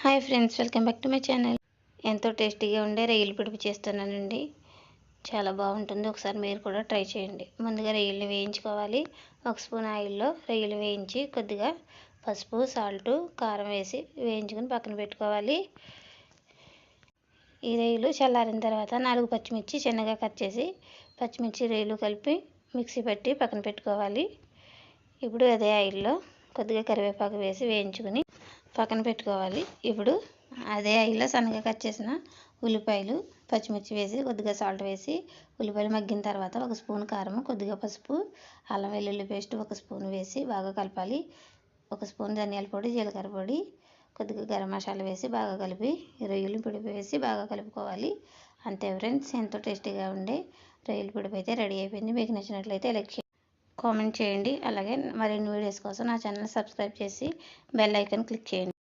Hi friends, welcome back to my channel. ఎంతో టేస్టీగా ఉండే రొయ్యల పిడుపు చేస్తున్నానండి. చాలా బాగుంటుంది. ఒకసారి మీరు కూడా ట్రై చేయండి. ముందుగా రొయ్యల్ని వేయించుకోవాలి. 1 స్పూన్ ఆయిల్లో రొయ్యలు వేయించి కొద్దిగా పసుపు, సాల్టు, కారం వేసి వేయించుకొని పక్కన పెట్టుకోవాలి. ఈ రొయ్యలు చల్లారిన తర్వాత 4 పచ్చిమిర్చి చిన్నగా కట్ చేసి పచ్చిమిర్చి రొయ్యలు కలిపి మిక్సీ పట్టి పక్కన పెట్టుకోవాలి. ఇప్పుడు అదే ఆయిల్లో కొద్దిగా కరివేపాకు వేసి వేయించుకొని పక్కన పెట్టుకోవాలి. ఇప్పుడు అదే ఆయిల్లో సన్నగా కట్ చేసిన ఉల్లిపాయలు, పచ్చిమిర్చి వేసి కొద్దిగా సాల్ట్ వేసి ఉల్లిపాయలు మగ్గిన తర్వాత 1 స్పూన్ కారం, కొద్దిగా పసుపు, అల్లం వెల్లుల్లి పేస్ట్ 1 స్పూన్ వేసి బాగా కలపాలి. 1 స్పూన్ ధనియాల పొడి, జీలకర్ర పొడి, కొద్దిగా గరం మసాలా వేసి బాగా కలిపి రొయ్యలు పిడిపి వేసి బాగా కలుపుకోవాలి. అంతే ఫ్రెండ్స్, ఎంతో టేస్టీగా ఉండే రొయ్యల పిడిపి అయితే రెడీ అయిపోయింది. మీకు నచ్చినట్లయితే లైక్ చేయండి, కామెంట్ చేయండి. అలాగే మరిన్ని వీడియోస్ కోసం నా ఛానల్ సబ్స్క్రైబ్ చేసి బెల్ ఐకాన్ క్లిక్ చేయండి.